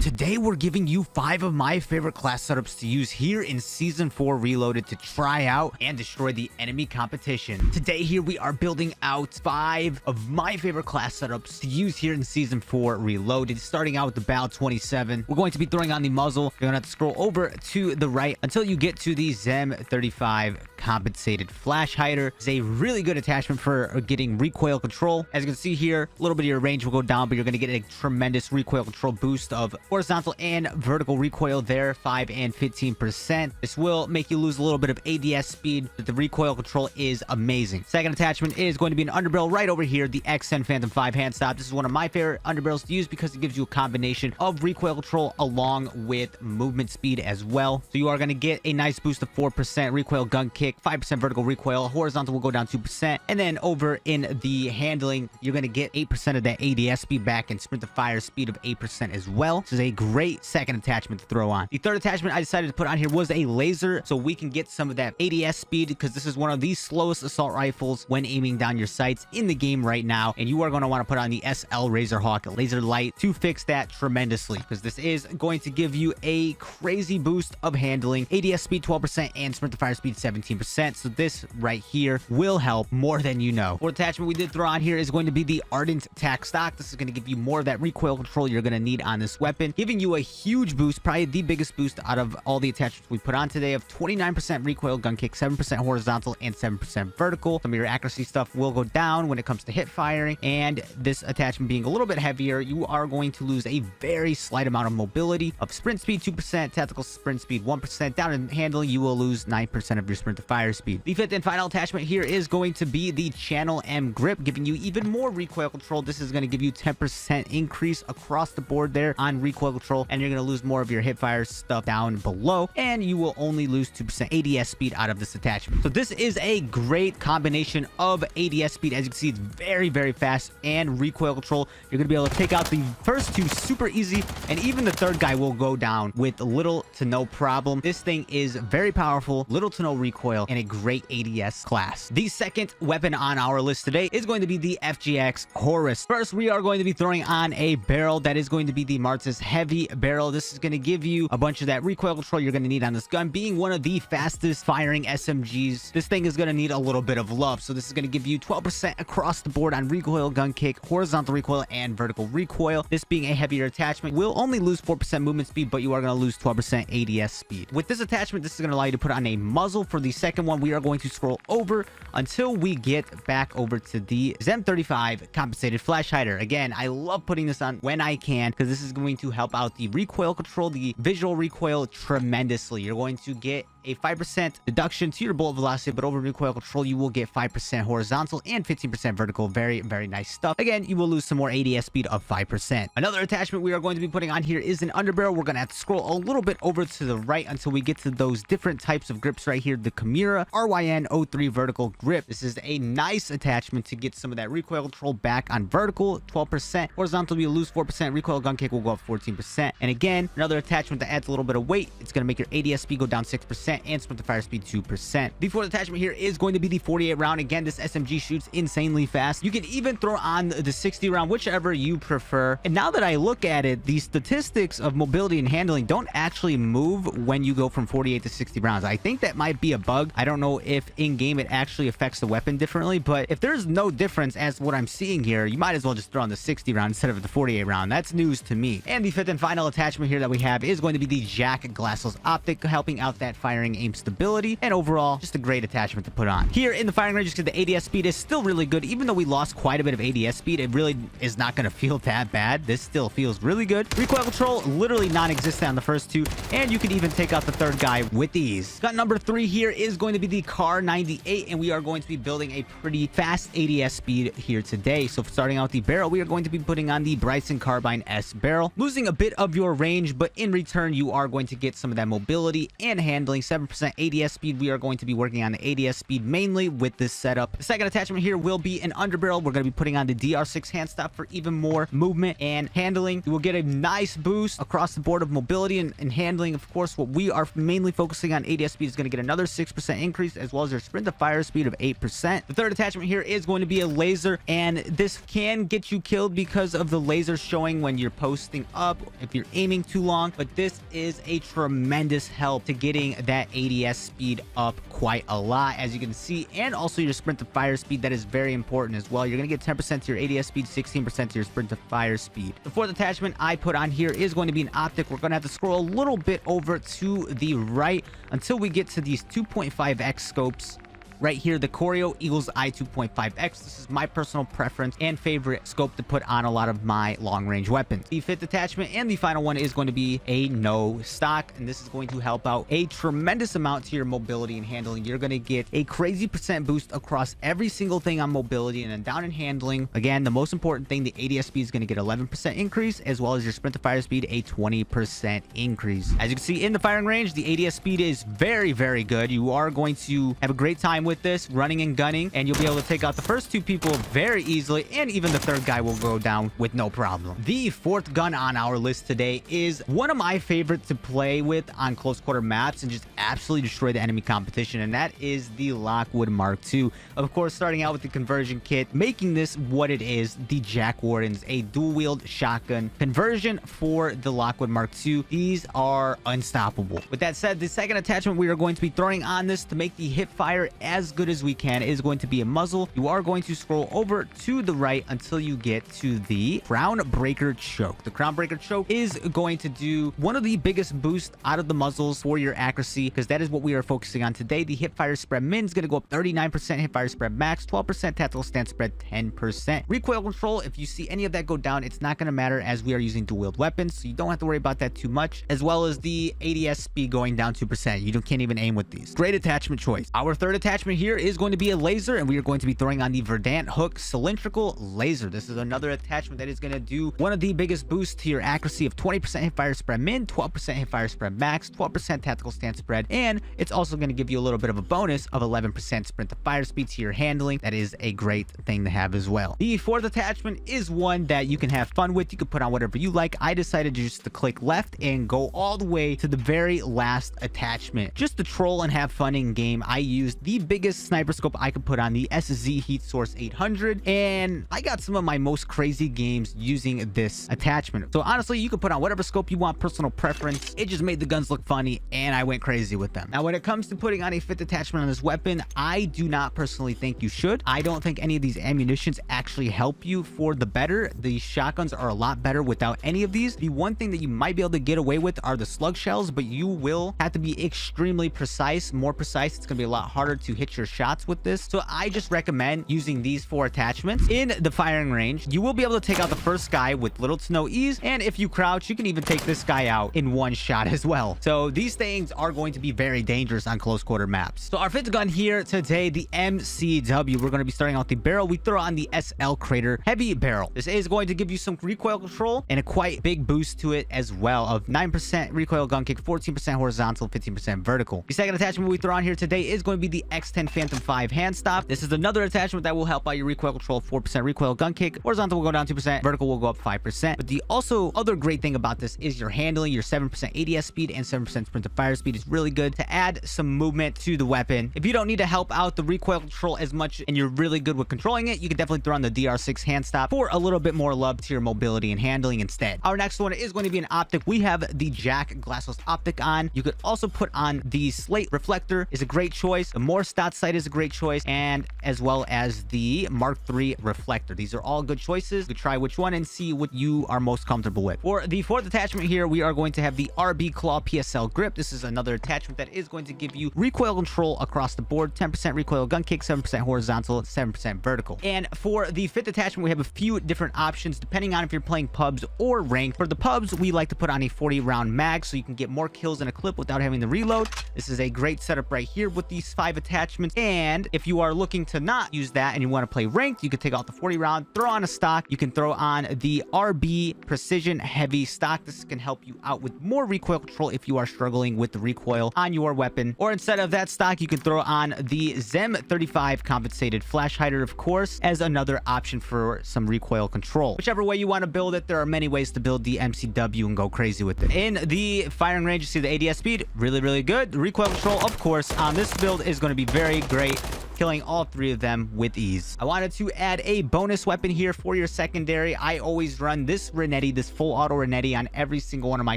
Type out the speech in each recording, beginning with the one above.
Today we're giving you 5 of my favorite class setups to use here in Season 4 Reloaded to try out and destroy the enemy competition. Today here we are building out 5 of my favorite class setups to use here in Season 4 Reloaded. Starting out with the Bal 27. We're going to be throwing on the muzzle. You're going to have to scroll over to the right until you get to the Zem 35 compensated flash hider. It's a really good attachment for getting recoil control. As you can see here, a little bit of your range will go down, but you're going to get a tremendous recoil control boost of horizontal and vertical recoil there, 5 and 15%. This will make you lose a little bit of ADS speed, but the recoil control is amazing. Second attachment is going to be an underbarrel right over here, the XN Phantom 5 hand stop. This is one of my favorite underbarrels to use because it gives you a combination of recoil control along with movement speed as well. So you are going to get a nice boost of 4% recoil gun kick, 5% vertical recoil, horizontal will go down 2%, and then over in the handling, you're going to get 8% of that ADS speed back and sprint to fire speed of 8% as well. This is a great second attachment to throw on. The third attachment I decided to put on here was a laser, so we can get some of that ADS speed because this is one of the slowest assault rifles when aiming down your sights in the game right now, and you are going to want to put on the SL Razorhawk Laser Light to fix that tremendously because this is going to give you a crazy boost of handling, ADS speed 12% and sprint to fire speed 17%. So this right here will help more than you know. Fourth attachment we did throw on here is going to be the Ardent Tac Stock. This is going to give you more of that recoil control you're going to need on this weapon, giving you a huge boost, probably the biggest boost out of all the attachments we put on today, of 29% recoil gun kick, 7% horizontal, and 7% vertical. Some of your accuracy stuff will go down when it comes to hip firing, and this attachment being a little bit heavier, you are going to lose a very slight amount of mobility, of sprint speed 2%, tactical sprint speed 1%. Down in handling, you will lose 9% of your sprint to fire speed. The fifth and final attachment here is going to be the Channel M grip, giving you even more recoil control. This is going to give you 10% increase across the board there on recoil control, and you're going to lose more of your hip fire stuff down below, and you will only lose 2% ADS speed out of this attachment. So this is a great combination of ADS speed. As you can see, it's very, very fast, and recoil control. You're going to be able to take out the first two super easy, and even the third guy will go down with little to no problem. This thing is very powerful, little to no recoil, and a great ADS class. The second weapon on our list today is going to be the FGX HORUS. First, we are going to be throwing on a barrel that is going to be the Martis Heavy Barrel. This is going to give you a bunch of that recoil control you're going to need on this gun. Being one of the fastest firing SMGs, this thing is going to need a little bit of love. So this is going to give you 12% across the board on recoil gun kick, horizontal recoil, and vertical recoil. This being a heavier attachment will only lose 4% movement speed, but you are going to lose 12% ADS speed. With this attachment, this is going to allow you to put on a muzzle. For the second one, we are going to scroll over until we get back over to the Zem 35 compensated flash hider. Again, I love putting this on when I can because this is going to help out the recoil control, the visual recoil tremendously. You're going to get a 5% deduction to your bullet velocity, but over recoil control, you will get 5% horizontal and 15% vertical. Very, very nice stuff. Again, you will lose some more ADS speed of 5%. Another attachment we are going to be putting on here is an underbarrel. We're going to have to scroll a little bit over to the right until we get to those different types of grips right here. The Chimera RYN03 vertical grip. This is a nice attachment to get some of that recoil control back on vertical, 12%. Horizontal, you lose 4%. Recoil gun kick will go up 14%. And again, another attachment that adds a little bit of weight. It's going to make your ADS speed go down 6%. And sprint to fire speed 2%. The fourth attachment here is going to be the 48 round. Again, this SMG shoots insanely fast. You can even throw on the 60 round, whichever you prefer. And now that I look at it, the statistics of mobility and handling don't actually move when you go from 48 to 60 rounds. I think that might be a bug. I don't know if in game it actually affects the weapon differently, but if there's no difference as what I'm seeing here, you might as well just throw on the 60 round instead of the 48 round. That's news to me. And the fifth and final attachment here that we have is going to be the Jack Glassless Optic, helping out that firing aim stability, and overall just a great attachment to put on. Here in the firing range, because the ADS speed is still really good. Even though we lost quite a bit of ADS speed, it really is not going to feel that bad. This still feels really good. Recoil control literally non-existent on the first two, and you can even take out the third guy with ease. Gun number 3 here is going to be the Car 98, and we are going to be building a pretty fast ADS speed here today. So starting out the barrel, we are going to be putting on the Bryson Carbine S barrel, losing a bit of your range, but in return you are going to get some of that mobility and handling, 7% ADS speed. We are going to be working on the ADS speed mainly with this setup. The second attachment here will be an underbarrel. We're going to be putting on the DR6 hand stop for even more movement and handling. You will get a nice boost across the board of mobility and handling. Of course, what we are mainly focusing on, ADS speed, is going to get another 6% increase, as well as your sprint to fire speed of 8%. The third attachment here is going to be a laser, and this can get you killed because of the laser showing when you're posting up if you're aiming too long, but this is a tremendous help to getting that ADS speed up quite a lot, as you can see, and also your sprint to fire speed. That is very important as well. You're going to get 10% to your ADS speed, 16% to your sprint to fire speed. The fourth attachment I put on here is going to be an optic. We're going to have to scroll a little bit over to the right until we get to these 2.5x scopes. Right here, the Choreo Eagle's Eye 2.5x. This is my personal preference and favorite scope to put on a lot of my long-range weapons. The fifth attachment and the final one is going to be a no stock, and this is going to help out a tremendous amount to your mobility and handling. You're going to get a crazy % boost across every single thing on mobility, and then down in handling, again, the most important thing, the ADS speed is going to get 11% increase, as well as your sprint to fire speed a 20% increase. As you can see in the firing range, the ADS speed is very, very good. You are going to have a great time with this running and gunning, and you'll be able to take out the first two people very easily, and even the third guy will go down with no problem. The fourth gun on our list today is one of my favorites to play with on close quarter maps and just absolutely destroy the enemy competition, and that is the Lockwood Mark II. Of course, starting out with the conversion kit, making this what it is, the Jack Wardens, a dual wield shotgun conversion for the Lockwood Mark II. These are unstoppable. With that said, the second attachment we are going to be throwing on this to make the hip fire as good as we can is going to be a muzzle. You are going to scroll over to the right until you get to the Crown Breaker Choke. The Crown Breaker Choke is going to do one of the biggest boosts out of the muzzles for your accuracy, because that is what we are focusing on today. The hip fire spread min is going to go up 39%, hip fire spread max 12%, tactical stance spread 10%. Recoil control, if you see any of that go down, it's not going to matter, as we are using dual wield weapons, so you don't have to worry about that too much, as well as the ADS speed going down 2%. You can't even aim with these. Great attachment choice. Our third attachment here is going to be a laser, and we are going to be throwing on the Verdant Hook Cylindrical Laser. This is another attachment that is going to do one of the biggest boosts to your accuracy of 20% hip fire spread min, 12% hip fire spread max, 12% tactical stance spread, and it's also going to give you a little bit of a bonus of 11% sprint to fire speed to your handling. That is a great thing to have as well. The fourth attachment is one that you can have fun with. You can put on whatever you like. I decided just to click left and go all the way to the very last attachment, just to troll and have fun in game. I used the biggest sniper scope I could put on, the SZ Heat Source 800, and I got some of my most crazy games using this attachment. So honestly, you can put on whatever scope you want, personal preference. It just made the guns look funny, and I went crazy with them. Now, when it comes to putting on a fifth attachment on this weapon, I do not personally think you should. I don't think any of these ammunitions actually help you for the better. The shotguns are a lot better without any of these. The one thing that you might be able to get away with are the slug shells, but you will have to be extremely precise, more precise. It's going to be a lot harder to hit your shots with this. So I just recommend using these four attachments in the firing range. You will be able to take out the first guy with little to no ease, and if you crouch, you can even take this guy out in one shot as well. So these things are going to be very dangerous on close quarter maps. So our fifth gun here today, the MCW, we're going to be starting out the barrel. We throw on the SL Crater Heavy Barrel. This is going to give you some recoil control and a quite big boost to it as well, of 9% recoil gun kick, 14% horizontal, 15% vertical. The second attachment we throw on here today is going to be the X10 Phantom 5 hand stop. This is another attachment that will help out your recoil control, 4% recoil gun kick, horizontal will go down 2%, vertical will go up 5%. But the also other great thing about this is your handling. Your 7% ADS speed and 7% sprint to fire speed is really good to add some movement to the weapon. If you don't need to help out the recoil control as much and you're really good with controlling it, you can definitely throw on the DR6 hand stop for a little bit more love to your mobility and handling instead. Our next one is going to be an optic. We have the Jack Glassless optic on. You could also put on the Slate Reflector, is a great choice. The More Stat Sight is a great choice, and as well as the Mark III Reflector. These are all good choices. You try which one and see what you are most comfortable with. For the fourth attachment here, we are going to have the RB Claw PSL Grip. This is another attachment that is going to give you recoil control across the board, 10% recoil gun kick, 7% horizontal, 7% vertical. And for the fifth attachment, we have a few different options depending on if you're playing pubs or ranked. For the pubs, we like to put on a 40-round mag so you can get more kills in a clip without having to reload. This is a great setup right here with these 5 attachments. attachments. And if you are looking to not use that and you want to play ranked, you can take out the 40 round, throw on a stock. You can throw on the RB Precision Heavy stock. This can help you out with more recoil control if you are struggling with the recoil on your weapon. Or instead of that stock, you can throw on the Zem 35 compensated flash hider, of course, as another option for some recoil control. Whichever way you want to build it, there are many ways to build the MCW and go crazy with it. In the firing range, you see the ADS speed, really good. The recoil control, of course, on this build is going to be very great, killing all three of them with ease. I wanted to add a bonus weapon here for your secondary. I always run this Renetti, this full auto Renetti on every single one of my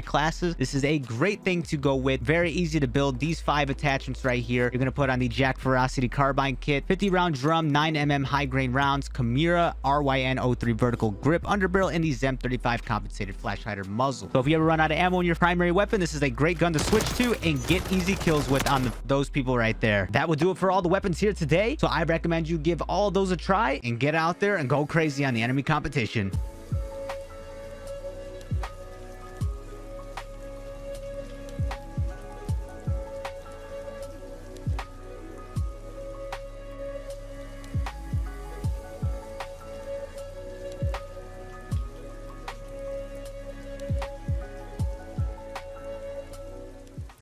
classes. This is a great thing to go with. Very easy to build. These 5 attachments right here. You're going to put on the Jack Ferocity carbine kit, 50 round drum, 9mm high grain rounds, Chimera RYN03 vertical grip underbarrel, and the Zem 35 compensated flash hider muzzle. So if you ever run out of ammo in your primary weapon, this is a great gun to switch to and get easy kills with on those people right there. That will do it for all the weapons here today. So I recommend you give all those a try and get out there and go crazy on the enemy competition.